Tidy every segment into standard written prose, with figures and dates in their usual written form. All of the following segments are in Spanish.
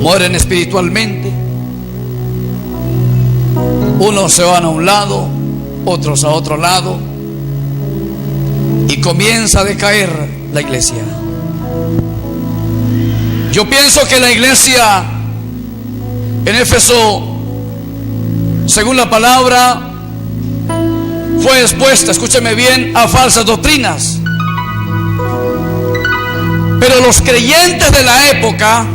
mueren espiritualmente. Unos se van a un lado, otros a otro lado, y comienza a decaer la iglesia. Yo pienso que la iglesia en Éfeso, según la palabra, fue expuesta, escúcheme bien, a falsas doctrinas. Pero los creyentes de la época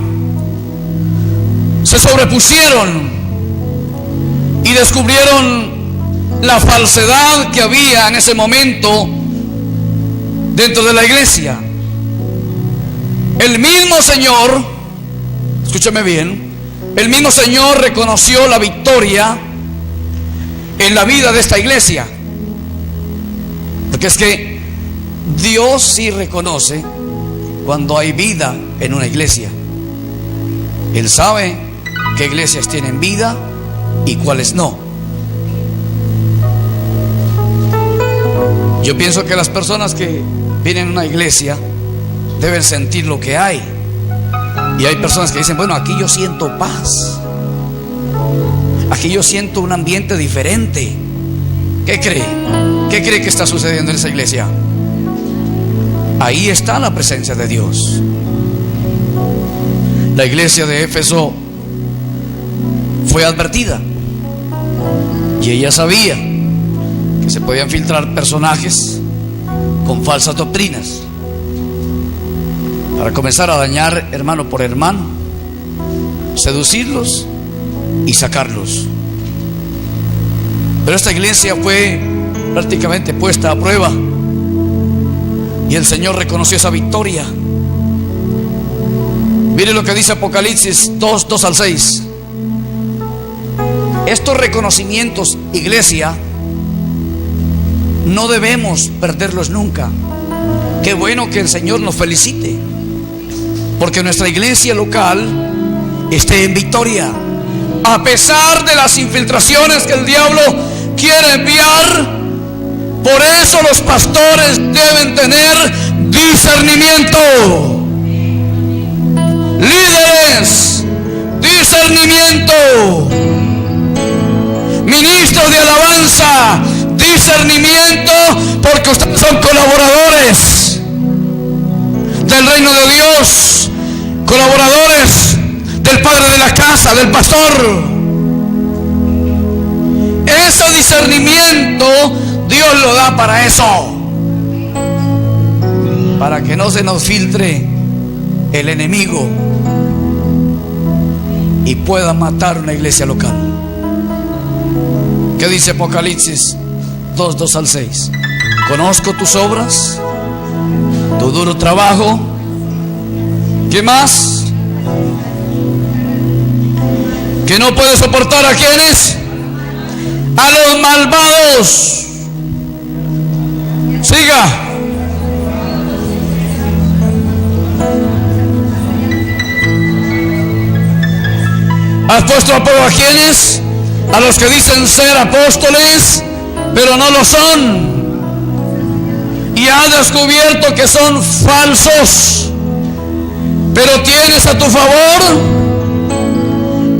se sobrepusieron y descubrieron la falsedad que había en ese momento dentro de la iglesia. El mismo Señor, escúchame bien, el mismo Señor reconoció la victoria en la vida de esta iglesia. Porque es que Dios sí reconoce cuando hay vida en una iglesia. Él sabe qué iglesias tienen vida y cuáles no. Yo pienso que las personas que vienen a una iglesia deben sentir lo que hay. Y hay personas que dicen, bueno, aquí yo siento paz, aquí yo siento un ambiente diferente. ¿Qué cree? ¿Qué cree que está sucediendo en esa iglesia? Ahí está la presencia de Dios. La iglesia de Éfeso fue advertida y ella sabía que se podían filtrar personajes con falsas doctrinas para comenzar a dañar hermano por hermano, seducirlos y sacarlos. Pero esta iglesia fue prácticamente puesta a prueba y el Señor reconoció esa victoria. Mire lo que dice Apocalipsis 2 al 6. Estos reconocimientos, iglesia, no debemos perderlos nunca. Qué bueno que el Señor nos felicite, porque nuestra iglesia local esté en victoria, a pesar de las infiltraciones que el diablo quiere enviar. Por eso los pastores deben tener discernimiento. Líderes, discernimiento. Ministros de alabanza, discernimiento, porque ustedes son colaboradores del reino de Dios, colaboradores del padre de la casa, del pastor. Ese discernimiento Dios lo da para eso, para que no se nos filtre el enemigo y pueda matar una iglesia local. ¿Qué dice Apocalipsis 2 al 6? Conozco tus obras, tu duro trabajo. ¿Qué más? Que no puedes soportar a quienes, a los malvados. Siga. Has puesto a prueba a quienes, a los que dicen ser apóstoles, pero no lo son. Y has descubierto que son falsos. Pero tienes a tu favor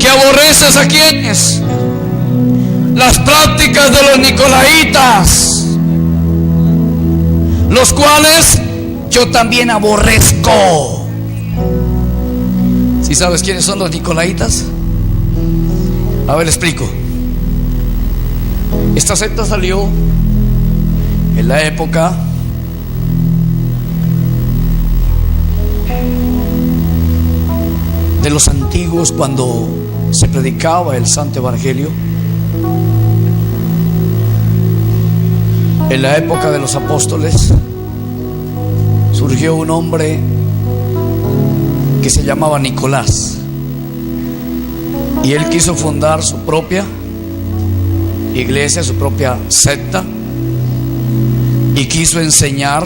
que aborreces a quienes, las prácticas de los nicolaitas, los cuales yo también aborrezco. ¿Sí sabes quiénes son los nicolaitas? A ver, le explico. Esta secta salió en la época de los antiguos, cuando se predicaba el Santo Evangelio. En la época de los apóstoles surgió un hombre que se llamaba Nicolás, y él quiso fundar su propia iglesia, su propia secta, y quiso enseñar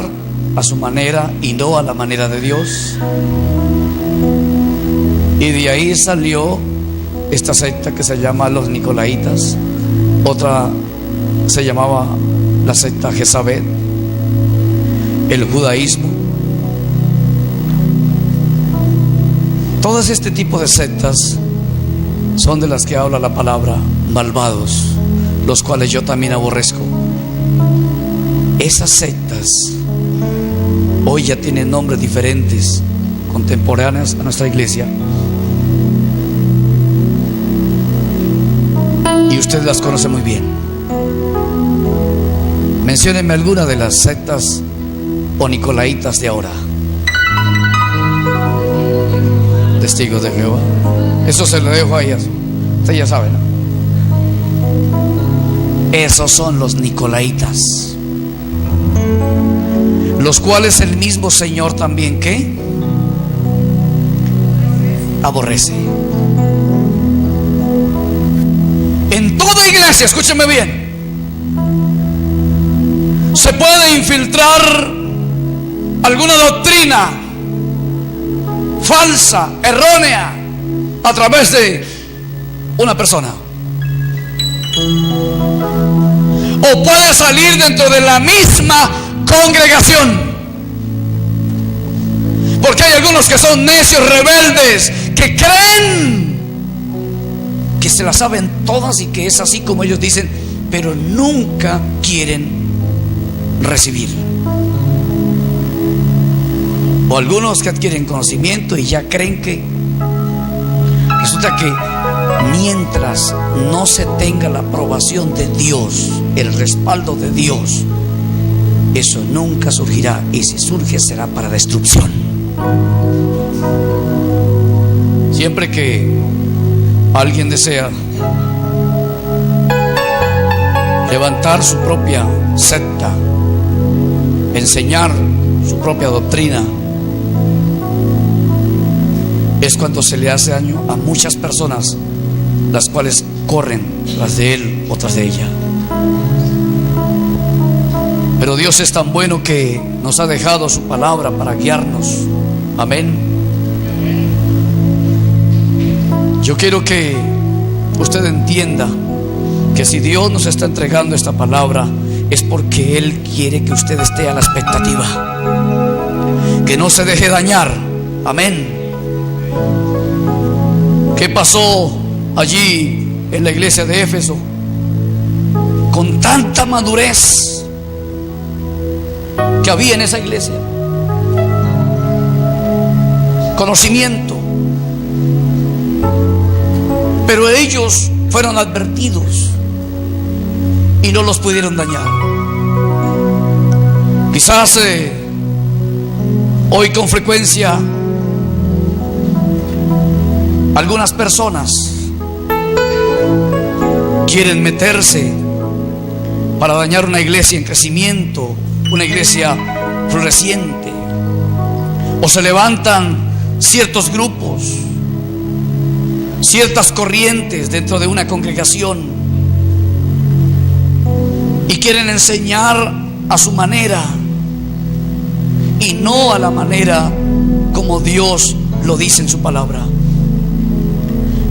a su manera y no a la manera de Dios. Y de ahí salió esta secta que se llama los nicolaitas. Otra se llamaba la secta Jezabel, el judaísmo. Todas este tipo de sectas son de las que habla la palabra malvados, los cuales yo también aborrezco. Esas sectas hoy ya tienen nombres diferentes, contemporáneas a nuestra iglesia, y usted las conoce muy bien. Menciónenme alguna de las sectas o nicolaitas de ahora. Testigos de Jehová. Eso se lo dejo a ellas. Usted ya sabe, ¿no? Esos son los nicolaitas, los cuales el mismo Señor también, ¿qué? Aborrece. En toda iglesia, escúcheme bien, se puede infiltrar alguna doctrina falsa, errónea, a través de una persona, o puede salir dentro de la misma congregación, porque hay algunos que son necios, rebeldes, que creen que se las saben todas y que es así como ellos dicen, pero nunca quieren recibir. O algunos que adquieren conocimiento y ya creen que resulta que mientras no se tenga la aprobación de Dios, el respaldo de Dios, eso nunca surgirá, y si surge será para destrucción. Siempre que alguien desea levantar su propia secta, enseñar su propia doctrina, es cuando se le hace daño a muchas personas, las cuales corren tras de él o tras de ella. Pero Dios es tan bueno que nos ha dejado su palabra para guiarnos. Amén. Yo quiero que usted entienda que si Dios nos está entregando esta palabra, es porque Él quiere que usted esté a la expectativa, que no se deje dañar. Amén. ¿Qué pasó allí en la iglesia de Éfeso? Con tanta madurez que había en esa iglesia, conocimiento, pero ellos fueron advertidos y no los pudieron dañar. Quizás hoy con frecuencia algunas personas quieren meterse para dañar una iglesia en crecimiento, una iglesia floreciente, o se levantan ciertos grupos, ciertas corrientes dentro de una congregación y quieren enseñar a su manera y no a la manera como Dios lo dice en su palabra.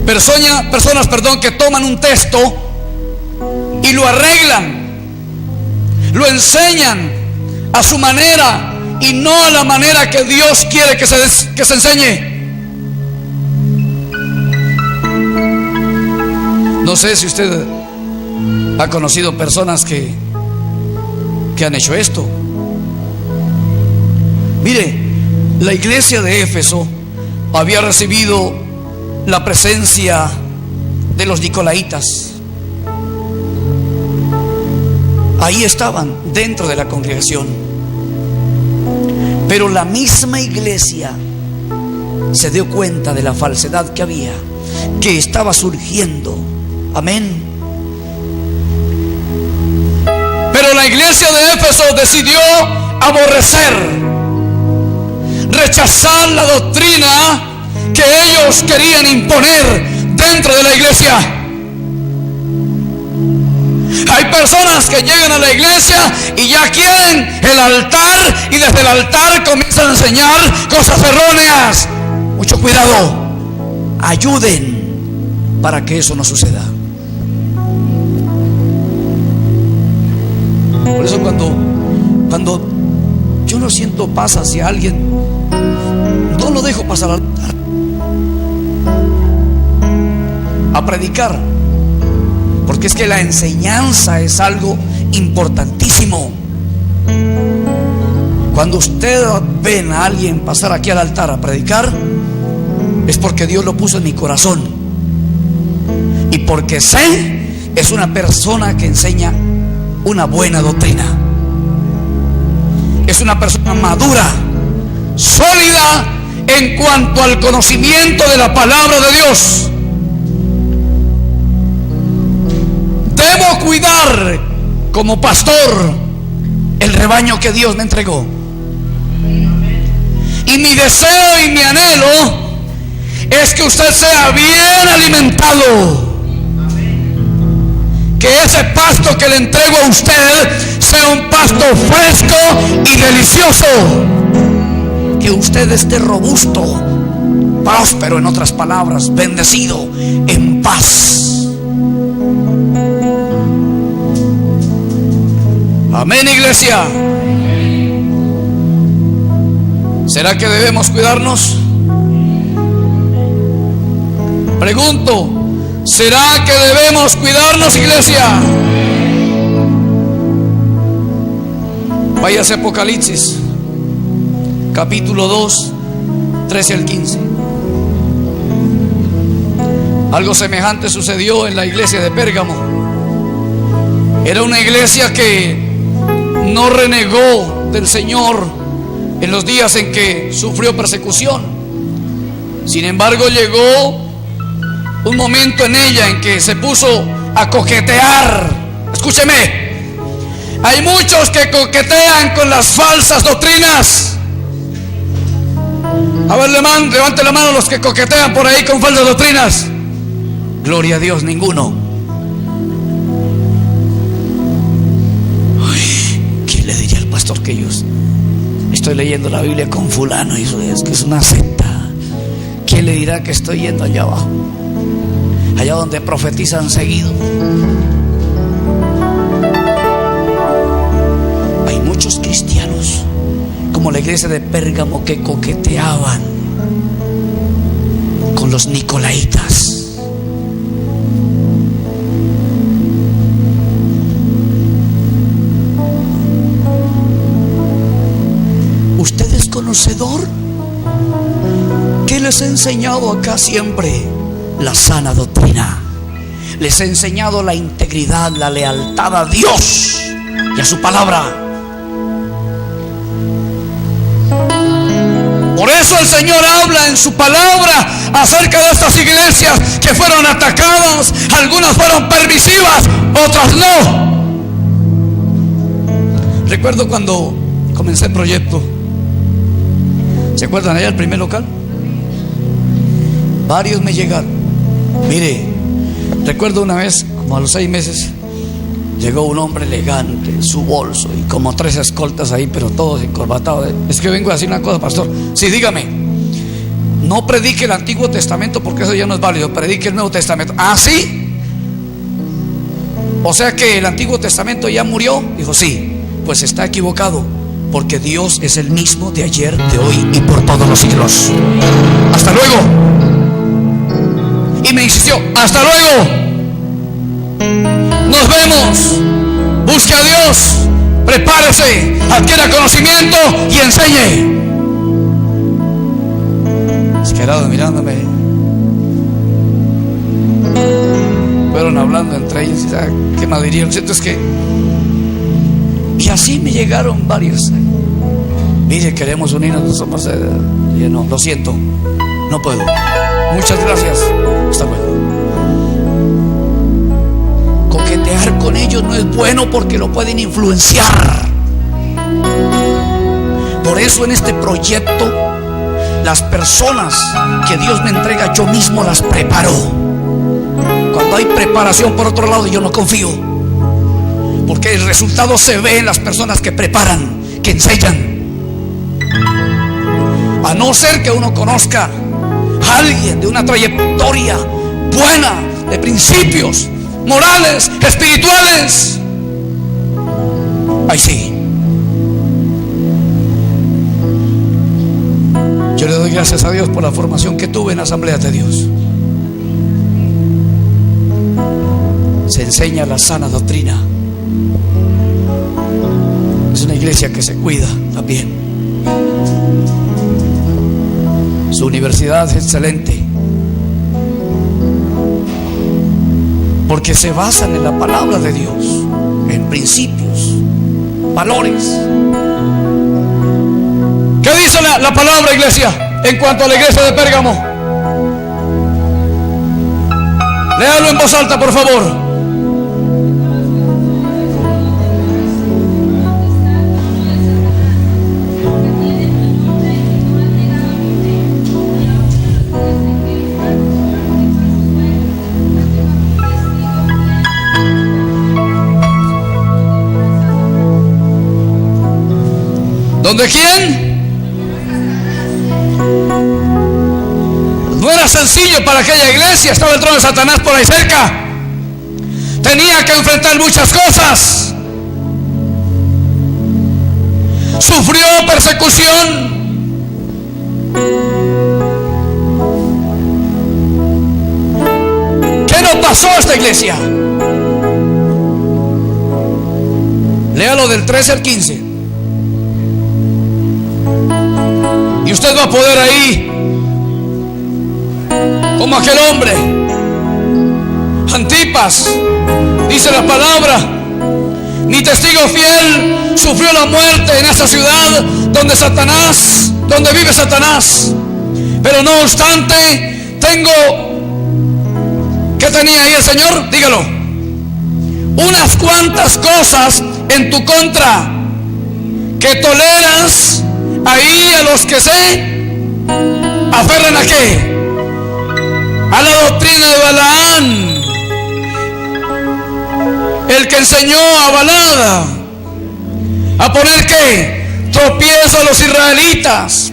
Personas, que toman un texto y lo arreglan, lo enseñan a su manera y no a la manera que Dios quiere que se enseñe. No sé si usted ha conocido personas que han hecho esto. Mire, la iglesia de Éfeso había recibido la presencia de los nicolaitas. Ahí estaban dentro de la congregación, pero la misma iglesia se dio cuenta de la falsedad que había, que estaba surgiendo. Amén. Pero la iglesia de Éfeso decidió aborrecer, rechazar la doctrina que ellos querían imponer dentro de la iglesia. Hay personas que llegan a la iglesia y ya quieren el altar, y desde el altar comienzan a enseñar cosas erróneas. Mucho cuidado, ayuden para que eso no suceda. Por eso cuando yo no siento paz hacia alguien, no lo dejo pasar al altar. a predicar, porque es que la enseñanza es algo importantísimo. Cuando usted ven a alguien pasar aquí al altar a predicar, es porque Dios lo puso en mi corazón, y porque sé es una persona que enseña una buena doctrina, es una persona madura, sólida en cuanto al conocimiento de la palabra de Dios. Debo cuidar como pastor el rebaño que Dios me entregó, y mi deseo y mi anhelo es que usted sea bien alimentado, que ese pasto que le entrego a usted sea un pasto fresco y delicioso, que usted esté robusto, próspero, en otras palabras, bendecido, en paz. Amén, iglesia. ¿Será que debemos cuidarnos? Pregunto, ¿será que debemos cuidarnos, iglesia? Váyase a Apocalipsis, capítulo 2, 13 al 15. Algo semejante sucedió en la iglesia de Pérgamo. Era una iglesia que no renegó del Señor en los días en que sufrió persecución. Sin embargo, llegó un momento en ella en que se puso a coquetear. Escúcheme, hay muchos que coquetean con las falsas doctrinas. A ver, levante la mano los que coquetean por ahí con falsas doctrinas. Gloria a Dios, ninguno. Uy, ¿quién le diría al pastor que yo estoy leyendo la Biblia con fulano y eso es que es una secta? ¿Quién le dirá que estoy yendo allá abajo, allá donde profetizan seguido? Hay muchos cristianos como la iglesia de Pérgamo que coqueteaban con los nicolaitas. ¿Usted es conocedor? ¿Qué les he enseñado acá siempre? La sana doctrina. Les he enseñado la integridad, la lealtad a Dios y a su palabra. Por eso el Señor habla en su palabra acerca de estas iglesias que fueron atacadas. Algunas fueron permisivas, otras no. Recuerdo cuando comencé el proyecto. ¿Se acuerdan allá el primer local? Varios me llegaron. Mire, recuerdo una vez, como a los 6 meses, llegó un hombre elegante en su bolso y como 3 escoltas ahí, pero todos encorbatados. Es que vengo a decir una cosa, pastor. Sí, dígame. No predique el Antiguo Testamento porque eso ya no es válido. Predique el Nuevo Testamento. ¿Ah, sí? O sea que el Antiguo Testamento ya murió. Dijo, sí. Pues está equivocado, porque Dios es el mismo de ayer, de hoy y por todos los siglos. Hasta luego. Y me insistió, hasta luego. Nos vemos. Busque a Dios, prepárese, adquiera conocimiento y enseñe. Quedaron mirándome. Fueron hablando entre ellos. ¿Qué más diría? Lo cierto es que, y así me llegaron varios. Mire, queremos unirnos, no somos no, lo siento, no puedo. Muchas gracias, hasta luego. Coquetear con ellos no es bueno porque lo pueden influenciar. Por eso en este proyecto, las personas que Dios me entrega, yo mismo las preparo. Cuando hay preparación por otro lado, yo no confío, porque el resultado se ve en las personas que preparan, que enseñan. A no ser que uno conozca a alguien de una trayectoria buena, de principios morales, espirituales, ahí sí. Yo le doy gracias a Dios por la formación que tuve en Asambleas de Dios. se enseña la sana doctrina. Es una iglesia que se cuida también. Su universidad es excelente, porque se basan en la palabra de Dios, en principios, valores. ¿Qué dice la palabra, iglesia, en cuanto a la iglesia de Pérgamo? Léalo en voz alta, por favor. ¿Donde quién? No era sencillo para aquella iglesia. Estaba el trono de Satanás por ahí cerca. Tenía que enfrentar muchas cosas. Sufrió persecución. ¿Qué nos pasó a esta iglesia? Léalo del 13 al 15. Y usted va a poder ahí, como aquel hombre, Antipas, dice la palabra, mi testigo fiel sufrió la muerte en esa ciudad donde vive Satanás. Pero no obstante, ¿qué tenía ahí el Señor? Dígalo. Unas cuantas cosas en tu contra, que toleras ahí a los que se aferran a qué, a la doctrina de Balaán, el que enseñó a Balada a poner qué, tropiezo a los israelitas,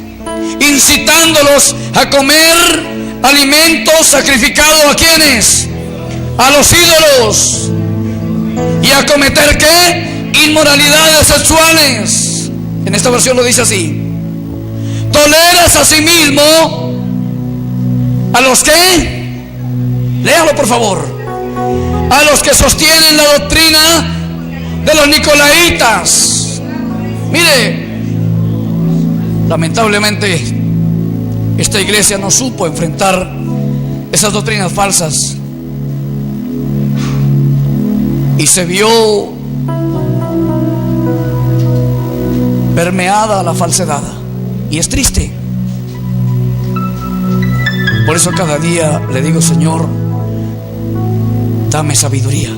incitándolos a comer alimentos sacrificados a quienes, a los ídolos, y a cometer qué, inmoralidades sexuales. En esta versión lo dice así: toleras a sí mismo a los que, léalo por favor, a los que sostienen la doctrina de los nicolaitas. Mire, lamentablemente esta iglesia no supo enfrentar esas doctrinas falsas y se vio permeada a la falsedad, y es triste. Por eso cada día le digo: Señor, dame sabiduría,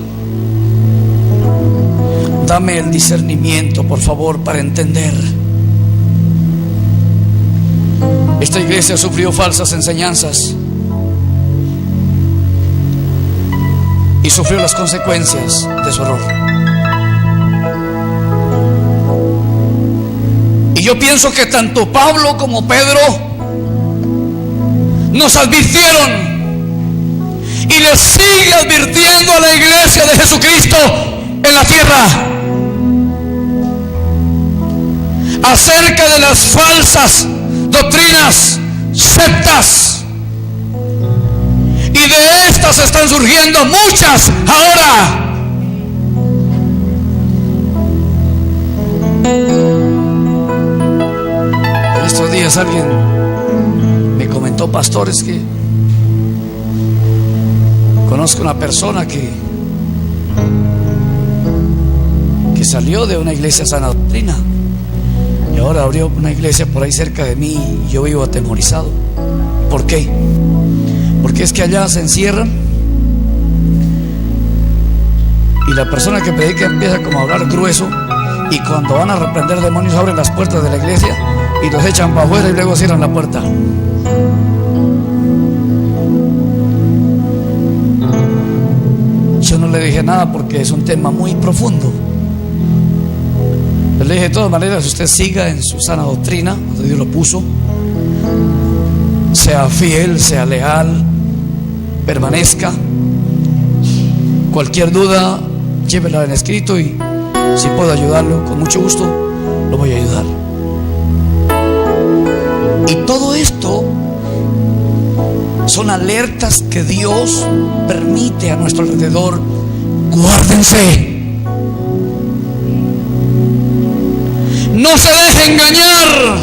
dame el discernimiento, por favor, para entender. Esta iglesia sufrió falsas enseñanzas y sufrió las consecuencias de su error. Y yo pienso que tanto Pablo como Pedro nos advirtieron y les sigue advirtiendo a la iglesia de Jesucristo en la tierra acerca de las falsas doctrinas, sectas, y de estas están surgiendo muchas ahora. En estos días alguien me comentó: pastores, que conozco una persona que salió de una iglesia sana doctrina y ahora abrió una iglesia por ahí cerca de mí, y yo vivo atemorizado. ¿Por qué? Porque es que allá se encierran y la persona que predica empieza como a hablar grueso, y cuando van a reprender demonios abren las puertas de la iglesia y los echan para afuera y luego cierran la puerta. Yo no le dije nada porque es un tema muy profundo. Le dije: de todas maneras, usted siga en su sana doctrina, donde Dios lo puso, sea fiel, sea leal, permanezca. Cualquier duda, llévela en escrito, y si puedo ayudarlo, con mucho gusto lo voy a ayudar. Y todo esto son alertas que Dios permite a nuestro alrededor Guárdense. No se deje engañar.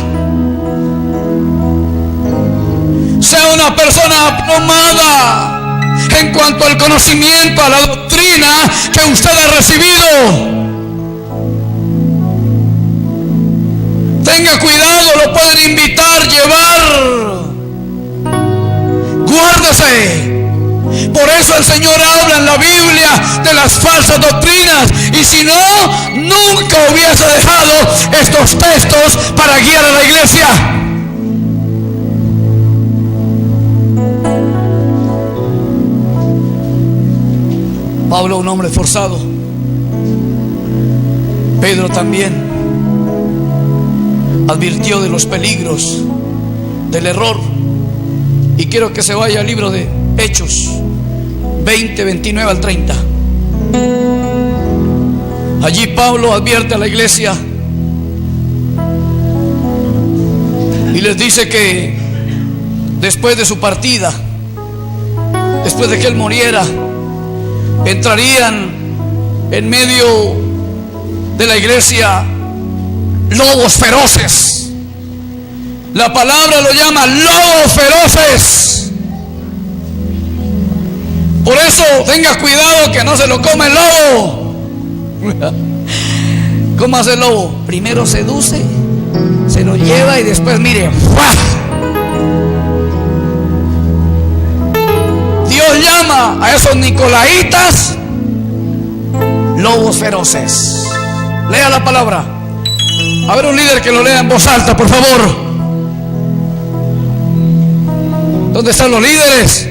Sea una persona aplomada en cuanto al conocimiento, a la doctrina que usted ha recibido. Tenga cuidado, lo pueden invitar, llevar. Guárdese. Por eso el Señor habla en la Biblia de las falsas doctrinas. Y si no, nunca hubiese dejado estos textos para guiar a la iglesia. Pablo, un hombre forzado. Pedro también advirtió de los peligros del error. Y quiero que se vaya al libro de Hechos 20, 29 al 30. Allí Pablo advierte a la iglesia y les dice que después de su partida, después de que él muriera, entrarían en medio de la iglesia lobos feroces. La palabra lo llama lobos feroces. Por eso tenga cuidado que no se lo come el lobo. ¿Cómo hace el lobo? Primero seduce, se lo lleva y después mire, ¡fua! Dios llama a esos nicolaitas lobos feroces. Lea la palabra. A ver, un líder que lo lea en voz alta, por favor. ¿Dónde están los líderes?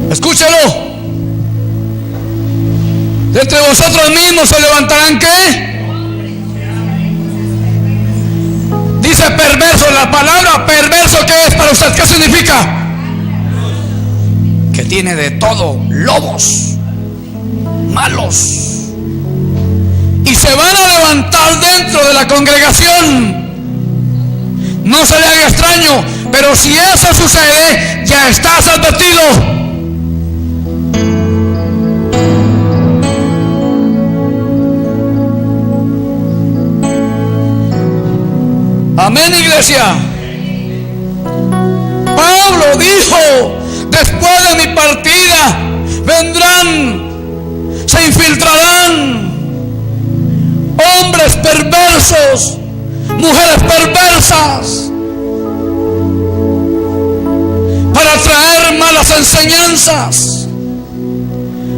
Escúchalo. De entre vosotros mismos se levantarán, ¿qué? Dice perverso. La palabra perverso, ¿qué es para usted? ¿Qué significa? Que tiene de todo, lobos malos, y se van a levantar dentro de la congregación. No se le haga extraño, pero si eso sucede, ya estás advertido. Amén, iglesia. Pablo dijo: después de mi partida vendrán, se infiltrarán hombres perversos, mujeres perversas, para traer malas enseñanzas,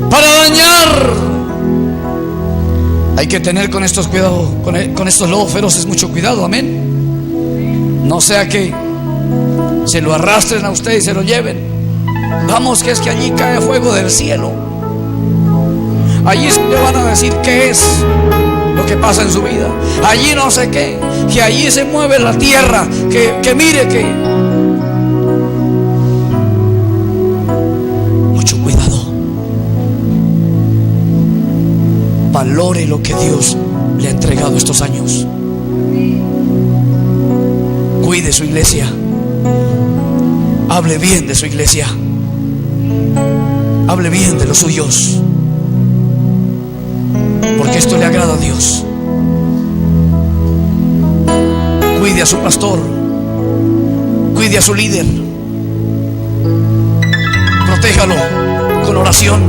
para dañar. Hay que tener con estos cuidado, con estos lobos feroces mucho cuidado, amén. No sea que se lo arrastren a usted y se lo lleven. Vamos, que es que allí cae fuego del cielo. Allí le van a decir qué es lo que pasa en su vida. Allí no sé qué, que allí se mueve la tierra, que mire que... Mucho cuidado. Valore lo que Dios le ha entregado estos años. Cuide su iglesia. Hable bien de su iglesia. Hable bien de los suyos, porque esto le agrada a Dios. Cuide a su pastor, cuide a su líder, protéjalo con oración,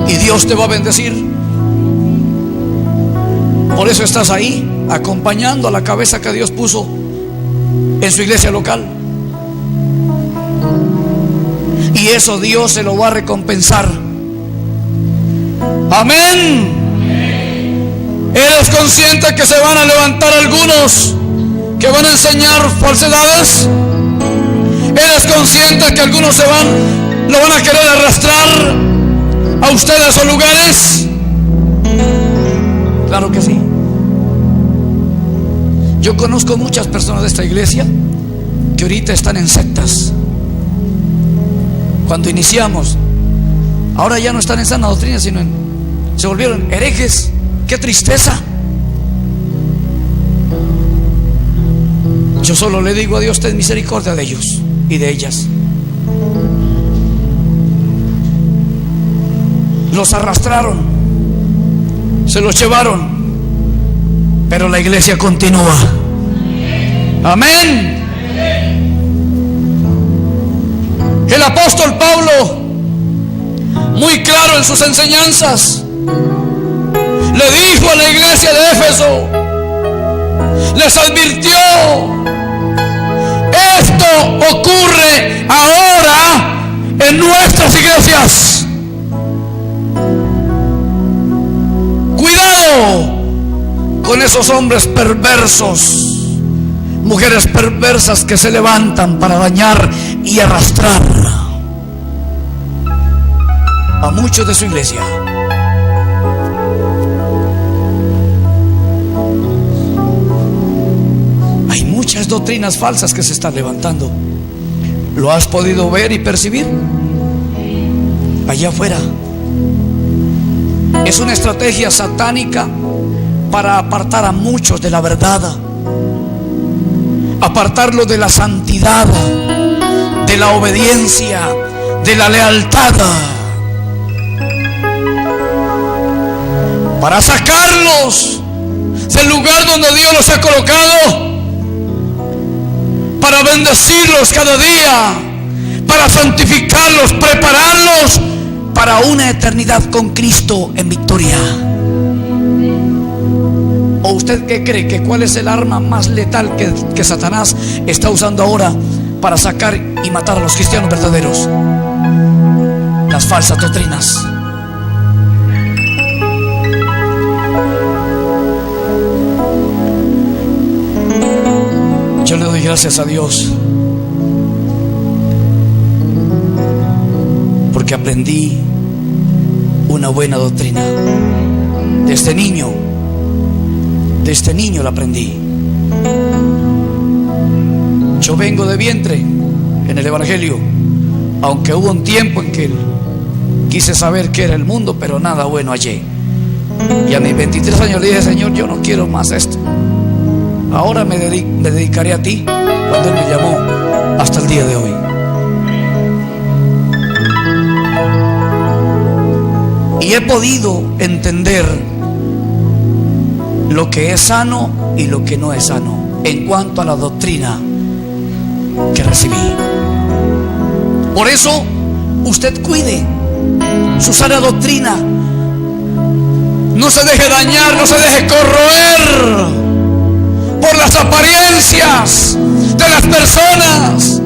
y Dios te va a bendecir. Por eso estás ahí, acompañando a la cabeza que Dios puso en su iglesia local. Y eso Dios se lo va a recompensar. Amén. ¿Eres consciente que se van a levantar algunos que van a enseñar falsedades? ¿Eres consciente que algunos lo van a querer arrastrar a ustedes a esos lugares? Claro que sí. Yo conozco muchas personas de esta iglesia que ahorita están en sectas. Cuando iniciamos, ahora ya no están en sana doctrina, sino se volvieron herejes. qué tristeza. Yo solo le digo a Dios, ten misericordia de ellos y de ellas. Los arrastraron, se los llevaron, pero la iglesia continúa. Amén. El apóstol Pablo, muy claro en sus enseñanzas, le dijo a la iglesia de Éfeso, les advirtió: esto ocurre ahora en nuestras iglesias. Cuidado con esos hombres perversos, mujeres perversas que se levantan para dañar y arrastrar a muchos de su iglesia. Hay muchas doctrinas falsas que se están levantando. ¿Lo has podido ver y percibir? Allá afuera. Es una estrategia satánica para apartar a muchos de la verdad, apartarlos de la santidad, de la obediencia, de la lealtad, para sacarlos del lugar donde Dios los ha colocado, para bendecirlos cada día, para santificarlos, prepararlos para una eternidad con Cristo en victoria. ¿O usted qué cree? ¿Que cuál es el arma más letal que Satanás está usando ahora para sacar y matar a los cristianos verdaderos? Las falsas doctrinas. Yo le doy gracias a Dios porque aprendí una buena doctrina desde niño. Desde niño la aprendí. Yo vengo de vientre en el Evangelio, aunque hubo un tiempo en que quise saber qué era el mundo, pero nada bueno hallé. Y a mis 23 años le dije: Señor, yo no quiero más esto. Ahora me dedicaré a ti, cuando Él me llamó, hasta el día de hoy. Y he podido entender lo que es sano y lo que no es sano en cuanto a la doctrina que recibí. Por eso usted cuide su sana doctrina. No se deje dañar, no se deje corroer por las apariencias de las personas.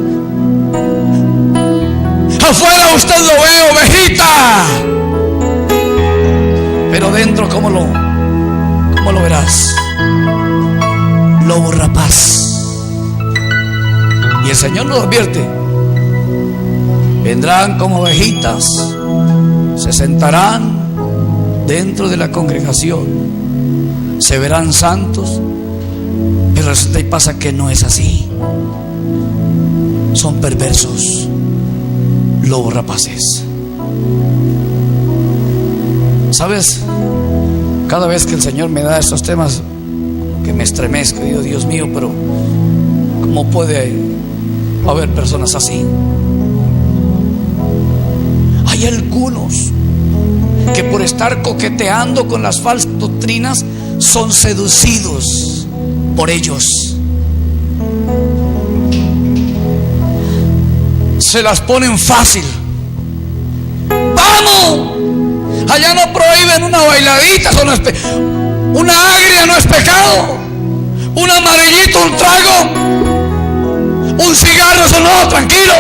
Afuera usted lo ve ovejita, pero dentro ¿cómo lo verás? Lobo rapaz. Y el Señor nos advierte: vendrán como ovejitas, se sentarán dentro de la congregación, se verán santos, pero resulta y pasa que no es así. Son perversos, lobos rapaces. ¿Sabes? Cada vez que el Señor me da estos temas, que me estremezco, digo: Dios mío, pero ¿cómo puede haber personas así? Hay algunos que por estar coqueteando con las falsas doctrinas son seducidos por ellos. Se las ponen fácil. ¡Vamos! Allá no prohíben una bailadita, una agria no es pecado, un amarillito, un trago, un cigarro, eso no, tranquilo.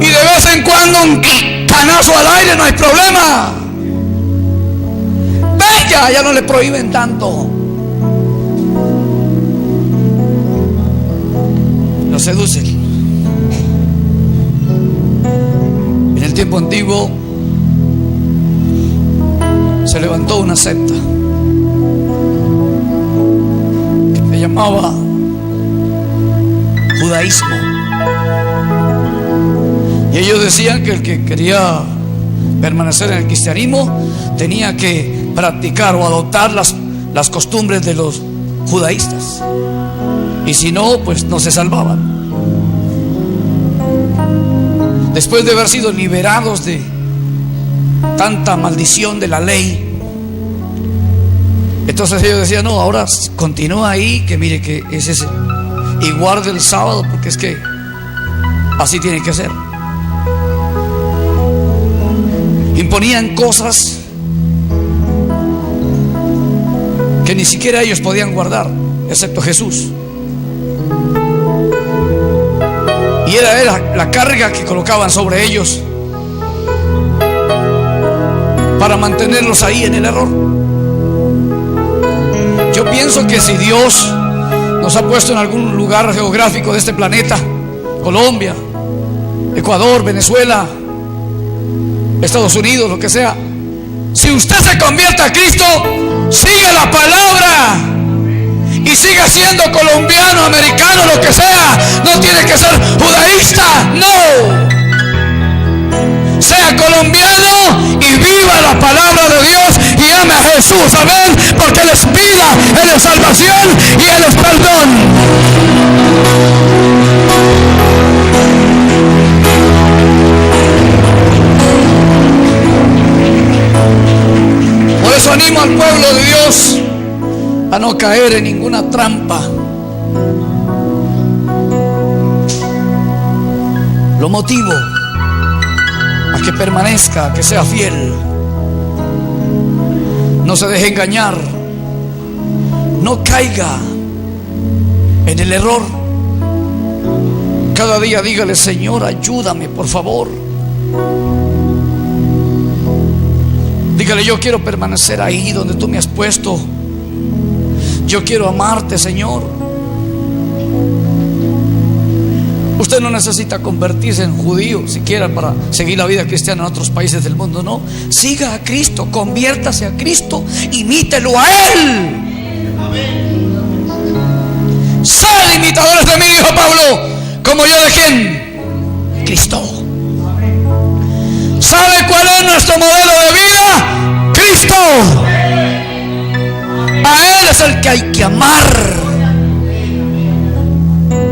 Y de vez en cuando un canazo al aire, no hay problema. Venga, ya no le prohíben tanto. Lo seducen. En el tiempo antiguo se levantó una secta que se llamaba judaísmo, y ellos decían que el que quería permanecer en el cristianismo, tenía que practicar o adoptar las costumbres de los judaístas, y si no, pues no se salvaban. Después de haber sido liberados de tanta maldición de la ley, entonces ellos decían: no, ahora continúa ahí, que mire que es ese, y guarde el sábado, porque es que así tiene que ser. Imponían cosas que ni siquiera ellos podían guardar, excepto Jesús. Y era la carga que colocaban sobre ellos para mantenerlos ahí en el error. Yo pienso que si Dios nos ha puesto en algún lugar geográfico de este planeta, Colombia, Ecuador, Venezuela, Estados Unidos, lo que sea, si usted se convierte a Cristo, siga la palabra y siga siendo colombiano, americano, lo que sea. No tiene que ser judaísta, no. Sea colombiano y viva la palabra de Dios y ame a Jesús, amén, porque Él es vida, Él es salvación y Él es perdón. Por eso animo al pueblo de Dios a no caer en ninguna trampa. Lo motivo a que permanezca, a que sea fiel. No se deje engañar, no caiga en el error. Cada día dígale: Señor, ayúdame, por favor. Dígale: yo quiero permanecer ahí donde tú me has puesto. Yo quiero amarte, Señor. Usted no necesita convertirse en judío siquiera para seguir la vida cristiana en otros países del mundo, no. Siga a Cristo, conviértase a Cristo, imítelo a Él. Sed imitadores de mí, dijo Pablo, como yo de quién, Cristo. ¿Sabe cuál es nuestro modelo de vida? Cristo. A Él es el que hay que amar,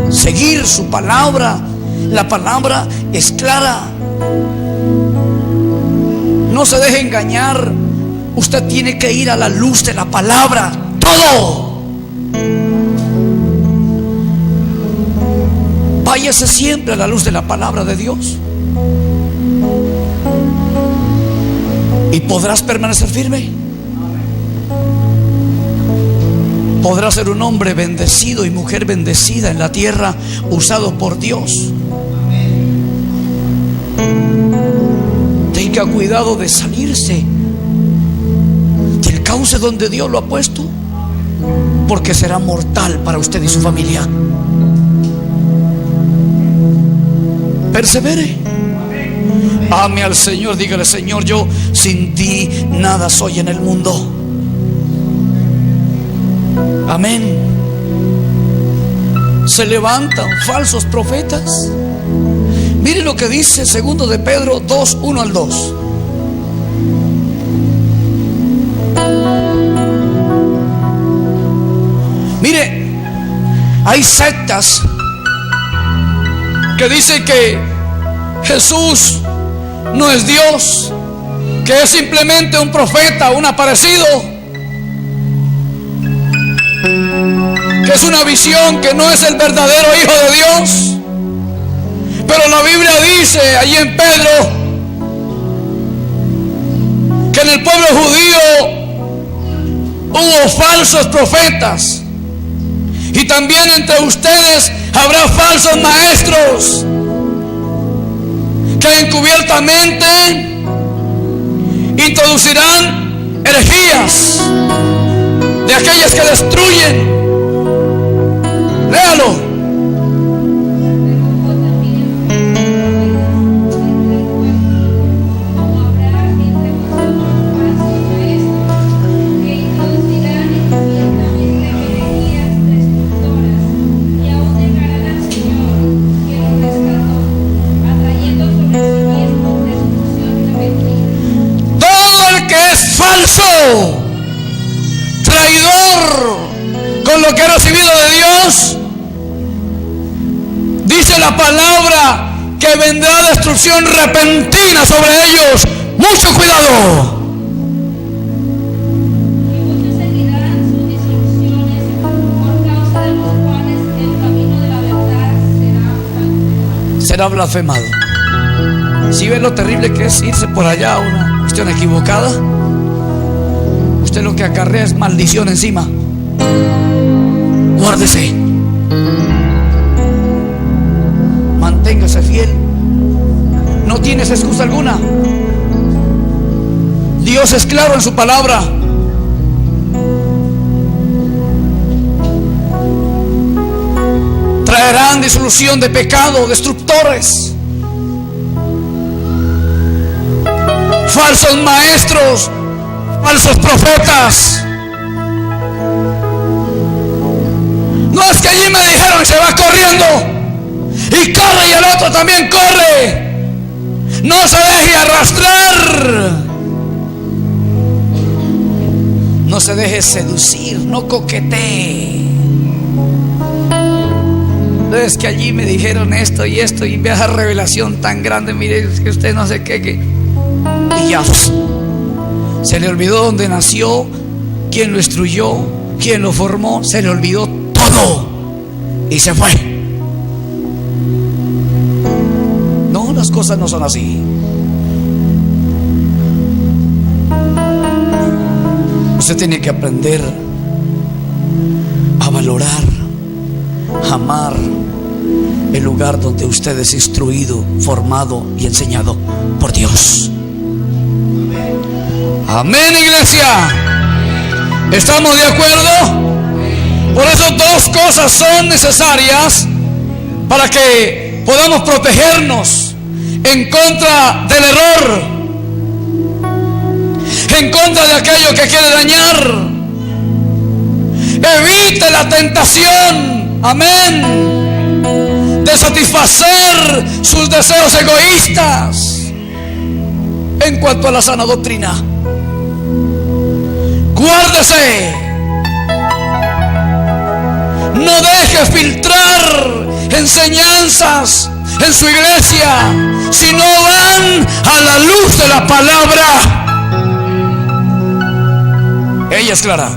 seguir su palabra. La palabra es clara. No se deje engañar. Usted tiene que ir a la luz de la palabra, todo. Váyase siempre a la luz de la palabra de Dios y podrás permanecer firme. Podrás ser un hombre bendecido y mujer bendecida en la tierra, usado por Dios. Tenga cuidado de salirse del cauce donde Dios lo ha puesto, porque será mortal para usted y su familia. Persevere. Ame al Señor. Dígale: Señor, yo sin ti nada soy en el mundo. Amén. Se levantan falsos profetas. Mire lo que dice 2 de Pedro 2, 1 al 2. Mire, hay sectas que dicen que Jesús no es Dios, que es simplemente un profeta, un aparecido, que es una visión, que no es el verdadero Hijo de Dios. Pero la Biblia dice allí en Pedro que en el pueblo judío hubo falsos profetas, y también entre ustedes habrá falsos maestros que encubiertamente introducirán herejías de aquellas que destruyen. Léalo. mentiroso, traidor con lo que ha recibido de Dios, dice la palabra que vendrá destrucción repentina sobre ellos. Mucho cuidado. Y muchos seguirán sus disoluciones, por causa de los cuales el camino de la verdad será blasfemado. ¿Sí ven lo terrible que es irse por allá a una cuestión equivocada? Usted lo que acarrea es maldición encima. Guárdese. Manténgase fiel. No tienes excusa alguna. Dios es claro en su palabra. Traerán disolución de pecado, destructores, falsos maestros, falsos profetas. No es que allí me dijeron, se va corriendo y corre, y el otro también corre. No se deje arrastrar. No se deje seducir, no coquetee. No es que allí me dijeron esto y esto, y vea esa revelación tan grande, mire, es que usted no sé qué. Y ya se le olvidó dónde nació, quién lo instruyó, quién lo formó, se le olvidó todo y se fue. No, las cosas no son así. Usted tiene que aprender a valorar, a amar el lugar donde usted es instruido, formado y enseñado por Dios. Amén, iglesia. ¿Estamos de acuerdo? Por eso dos cosas son necesarias para que podamos protegernos en contra del error, en contra de aquello que quiere dañar. Evite la tentación, amén, de satisfacer sus deseos egoístas en cuanto a la sana doctrina. Guárdese. No deje filtrar enseñanzas en su iglesia si no van a la luz de la palabra. Ella es clara.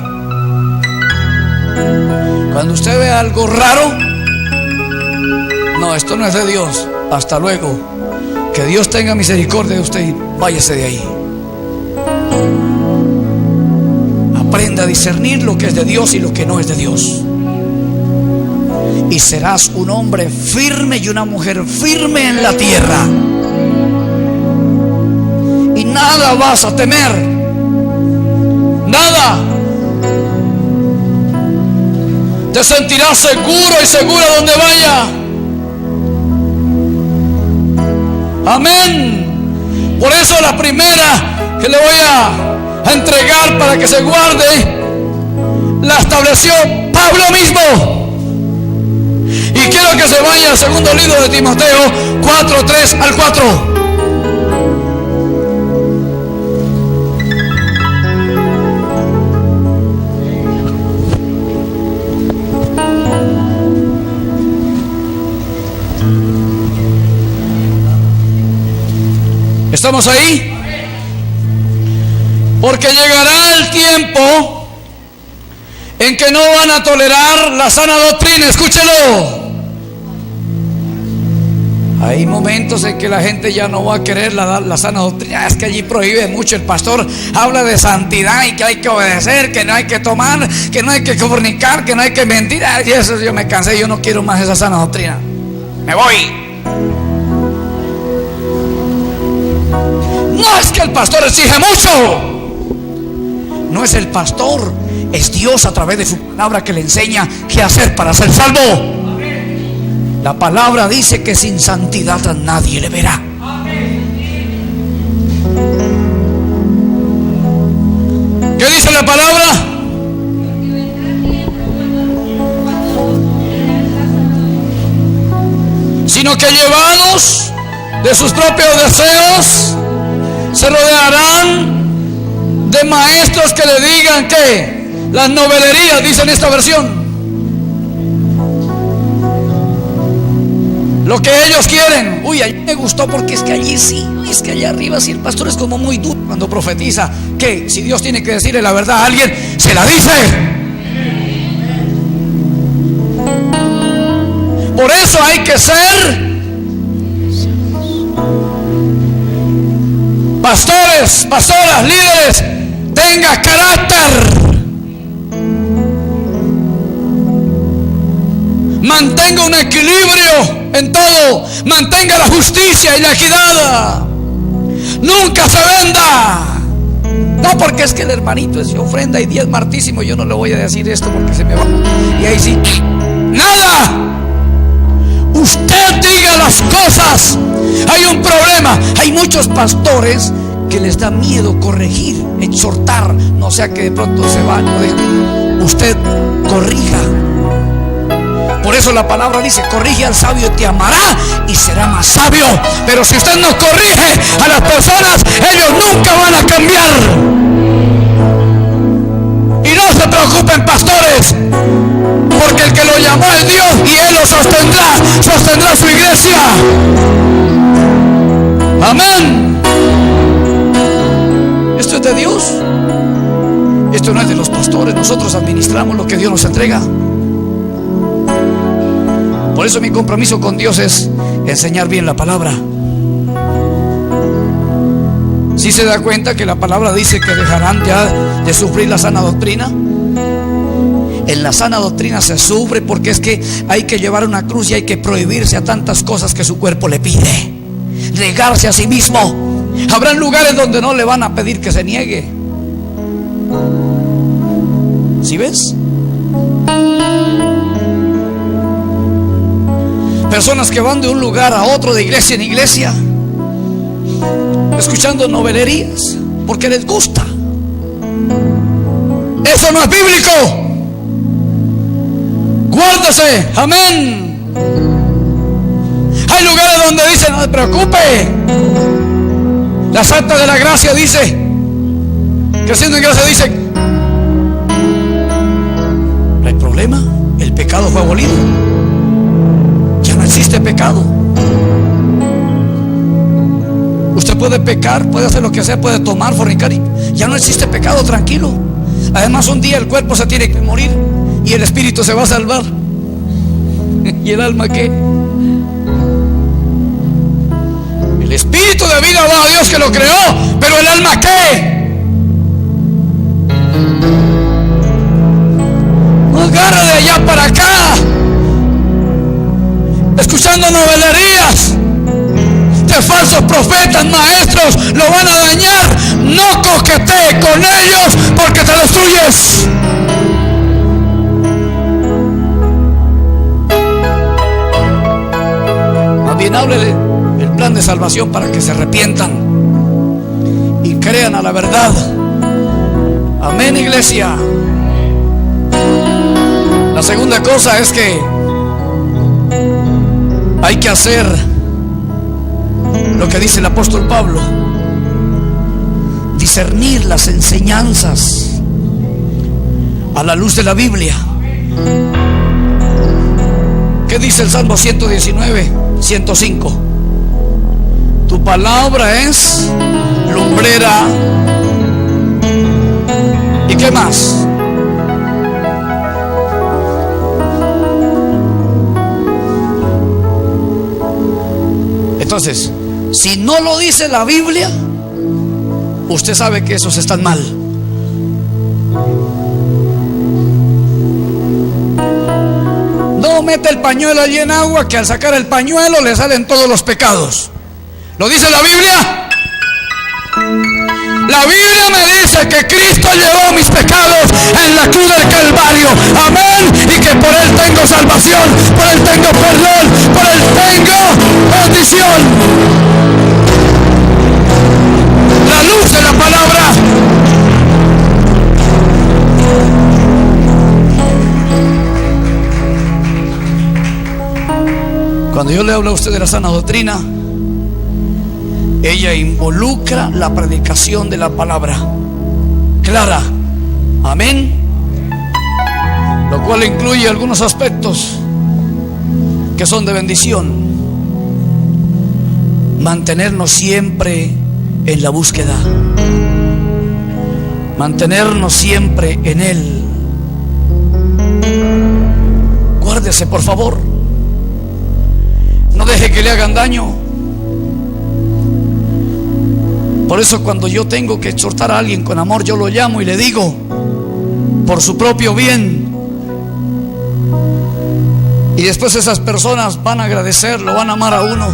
Cuando usted ve algo raro, no, esto no es de Dios. Hasta luego. Que Dios tenga misericordia de usted y váyase de ahí. Aprenda a discernir lo que es de Dios y lo que no es de Dios. Y serás un hombre firme y una mujer firme en la tierra. Y nada vas a temer. Nada. Te sentirás seguro y segura donde vaya. Amén. Por eso la primera que le voy a entregar para que se guarde, la estableció Pablo mismo. Y quiero que se vaya al segundo libro de Timoteo 4, 3 al 4. ¿Estamos ahí? Porque llegará el tiempo en que no van a tolerar la sana doctrina. Escúchelo. Hay momentos en que la gente ya no va a querer la sana doctrina. Es que allí prohíbe mucho. El pastor habla de santidad y que hay que obedecer, que no hay que tomar, que no hay que fornicar, que no hay que mentir. Y eso yo me cansé, yo no quiero más esa sana doctrina. Me voy. No es que el pastor exige mucho. No es el pastor, es Dios a través de su palabra que le enseña qué hacer para ser salvo. La palabra dice que sin santidad a nadie le verá. ¿Qué dice la palabra? Sino que llevados de sus propios deseos se rodearán de maestros que le digan que las novelerías, dice en esta versión, lo que ellos quieren. Uy, allí me gustó porque es que allí sí, es que allá arriba sí el pastor es como muy duro cuando profetiza, que si Dios tiene que decirle la verdad a alguien, se la dice. Por eso hay que ser pastores, pastoras, líderes, tenga carácter, mantenga un equilibrio en todo, mantenga la justicia y la equidad, nunca se venda. No porque es que el hermanito es de ofrenda y diezma hartísimo, yo no le voy a decir esto porque se me va, y ahí sí, nada. Usted diga las cosas. Hay un problema, hay muchos pastores que les da miedo corregir, exhortar, no sea que de pronto se van, no dejan. Usted corrija. Por eso la palabra dice: corrige al sabio y te amará y será más sabio. Pero si usted no corrige a las personas, ellos nunca van a cambiar. Y no se preocupen, pastores, porque el que lo llamó es Dios y Él lo sostendrá su iglesia. Amén. Esto es de Dios. Esto no es de los pastores. Nosotros administramos lo que Dios nos entrega. Por eso mi compromiso con Dios es enseñar bien la palabra. Si se da cuenta que la palabra dice que dejarán ya de sufrir la sana doctrina. En la sana doctrina se sufre porque es que hay que llevar una cruz y hay que prohibirse a tantas cosas que su cuerpo le pide. Negarse a sí mismo. Habrán lugares donde no le van a pedir que se niegue. ¿Sí ves? Personas que van de un lugar a otro, de iglesia en iglesia, escuchando novelerías porque les gusta. Eso no es bíblico. Guárdese, amén. Hay lugares donde dice: no se preocupe. La Santa de la Gracia dice, creciendo en gracia, dice: no hay problema, el pecado fue abolido, ya no existe pecado. Usted puede pecar, puede hacer lo que sea, puede tomar, fornicar, ya no existe pecado, tranquilo. Además, un día el cuerpo se tiene que morir y el espíritu se va a salvar. ¿Y el alma qué? El espíritu de vida va a Dios que lo creó, pero el alma ¿qué? No agarra de allá para acá, escuchando novelerías de falsos profetas, maestros, lo van a dañar. No coquetee con ellos porque te destruyes. Más bien háblele el plan de salvación para que se arrepientan y crean a la verdad. Amén, iglesia. La segunda cosa es que hay que hacer lo que dice el apóstol Pablo: discernir las enseñanzas a la luz de la Biblia. ¿Qué dice el Salmo 119, 105? Tu palabra es lumbrera. ¿Y qué más? Entonces, si no lo dice la Biblia, usted sabe que esos están mal. No mete el pañuelo allí en agua, que al sacar el pañuelo le salen todos los pecados. ¿Lo dice la Biblia? La Biblia me dice que Cristo llevó mis pecados en la cruz del Calvario. Amén. Y que por Él tengo salvación, por Él tengo perdón, por Él tengo bendición. La luz de la palabra. Cuando yo le hablo a usted de la sana doctrina, ella involucra la predicación de la palabra. clara. Amén. Lo cual incluye algunos aspectos que son de bendición. Mantenernos siempre en la búsqueda, mantenernos siempre en Él. Guárdese, por favor. No deje que le hagan daño. Por eso cuando yo tengo que exhortar a alguien con amor, yo lo llamo y le digo, por su propio bien. Y después esas personas van a agradecer, lo van a amar a uno.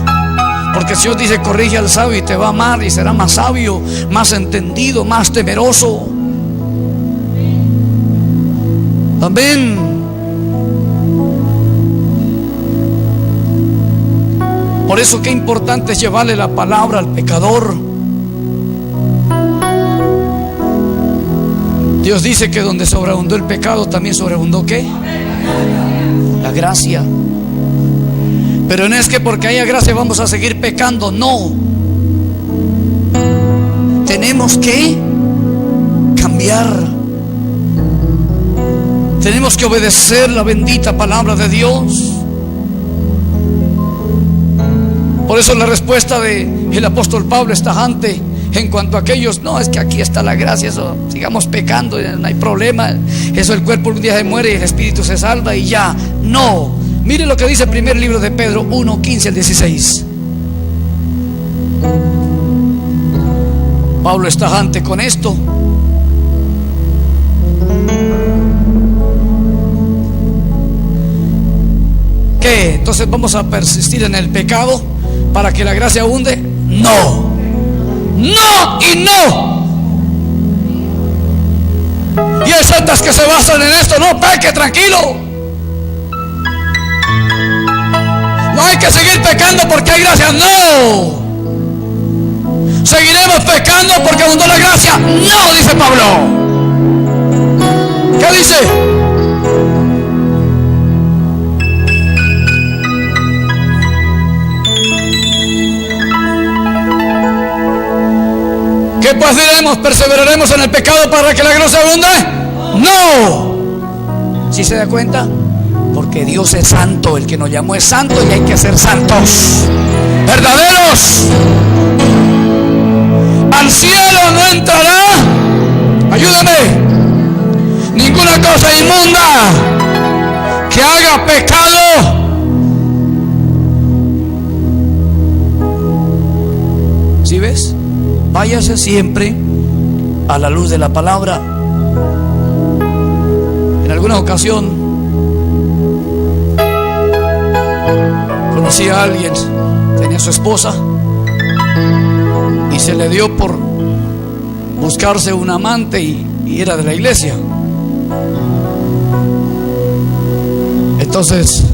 Porque Dios dice, corrige al sabio y te va a amar y será más sabio, más entendido, más temeroso. Amén. Por eso qué importante es llevarle la palabra al pecador. Dios dice que donde sobreabundó el pecado, también sobreabundó ¿qué? La gracia. Pero no es que porque haya gracia vamos a seguir pecando, no. Tenemos que cambiar. Tenemos que obedecer la bendita palabra de Dios. Por eso la respuesta del apóstol Pablo es tajante en cuanto a aquellos, no, es que aquí está la gracia, eso, sigamos pecando, no hay problema, eso el cuerpo un día se muere y el espíritu se salva y ya. No, mire lo que dice el primer libro de Pedro 1, 15 al 16. Pablo es tajante con esto. ¿Qué? Entonces vamos a persistir en el pecado para que la gracia abunde. No, no y no. Y hay sectas que se basan en esto. No peque, tranquilo. No hay que seguir pecando porque hay gracia. No. Seguiremos pecando porque abundó la gracia. No, dice Pablo. ¿Qué dice? ¿Qué pues diremos? ¿Perseveraremos en el pecado para que la gracia abunde? No. ¿Sí se da cuenta? Porque Dios es santo, el que nos llamó es santo y hay que ser santos, verdaderos. Al cielo no entrará, ayúdame, ninguna cosa inmunda que haga pecado. ¿Sí ves? Váyase siempre a la luz de la palabra. En alguna ocasión conocí a alguien, tenía su esposa y se le dio por buscarse un amante y era de la iglesia. Entonces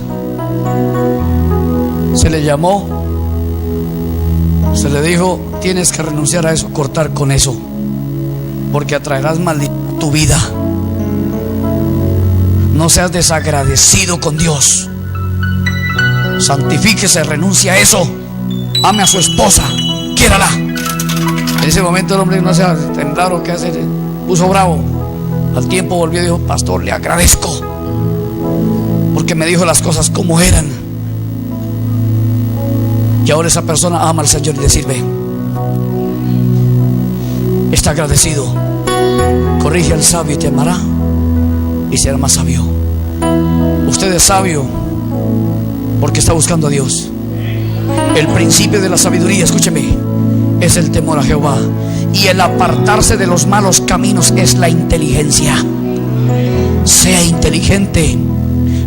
se le llamó, se le dijo: tienes que renunciar a eso, cortar con eso, porque atraerás maldición a tu vida. No seas desagradecido con Dios. Santifíquese, renuncia a eso. Ame a su esposa, quiérala. En ese momento el hombre no se temblar qué hacer, puso bravo. Al tiempo volvió y dijo: pastor, le agradezco porque me dijo las cosas como eran. Y ahora esa persona ama al Señor y le sirve. Está agradecido. Corrige al sabio y te amará y será más sabio. Usted es sabio porque está buscando a Dios. El principio de la sabiduría, escúcheme, es el temor a Jehová, y el apartarse de los malos caminos es la inteligencia. Sea inteligente.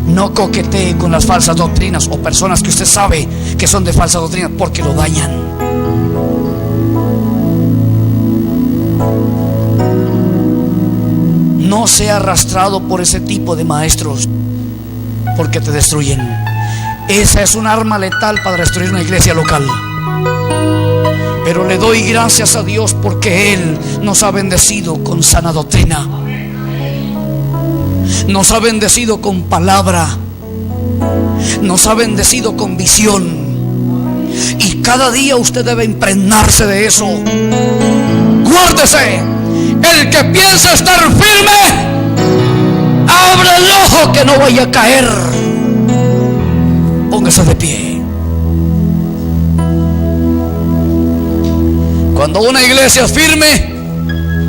No coquetee con las falsas doctrinas o personas que usted sabe que son de falsa doctrina, porque lo dañan. No sea arrastrado por ese tipo de maestros, porque te destruyen. Esa es un arma letal para destruir una iglesia local. Pero le doy gracias a Dios porque Él nos ha bendecido con sana doctrina. Nos ha bendecido con palabra. Nos ha bendecido con visión. Y cada día usted debe impregnarse de eso. Guárdese El que piensa estar firme, abre el ojo que no vaya a caer. Póngase de pie. Cuando una iglesia es firme,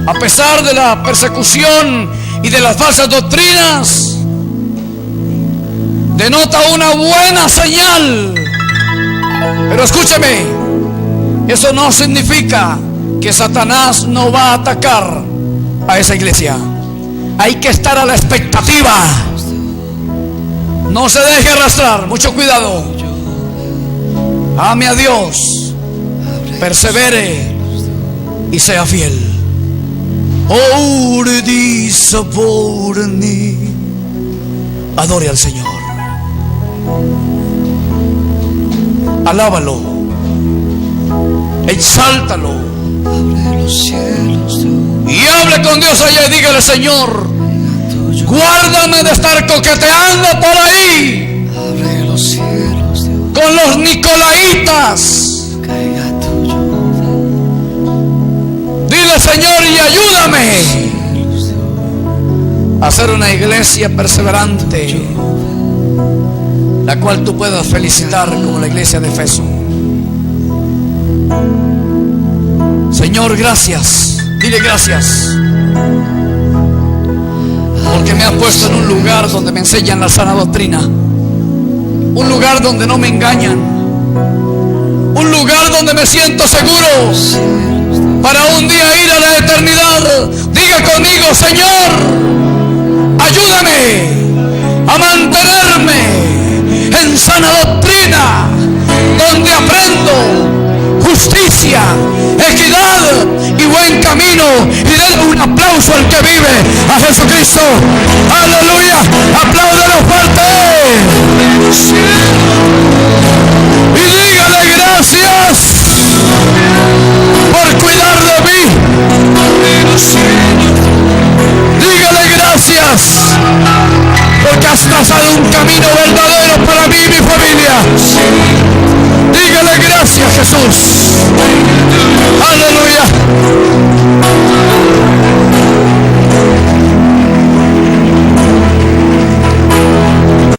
a pesar de la persecución y de las falsas doctrinas, denota una buena señal. Pero escúcheme, eso no significa que Satanás no va a atacar a esa iglesia. Hay que estar a la expectativa. No se deje arrastrar, mucho cuidado. Ame a Dios, persevere y sea fiel. Adore al Señor. Alábalo, exáltalo, y hable con Dios allá y dígale: Señor, guárdame de estar coqueteando por ahí con los nicolaitas. Dile: Señor, y ayúdame a ser una iglesia perseverante, la cual tú puedas felicitar como la iglesia de Efeso. Señor, gracias. Dile gracias, porque me has puesto en un lugar donde me enseñan la sana doctrina, un lugar donde no me engañan, un lugar donde me siento seguro para un día ir a la eternidad. Diga conmigo: Señor, ayúdame a mantenerme en sana doctrina, donde aprendo justicia, equidad y buen camino. Y denle un aplauso al que vive, a Jesucristo. Aleluya, apláudelo fuerte.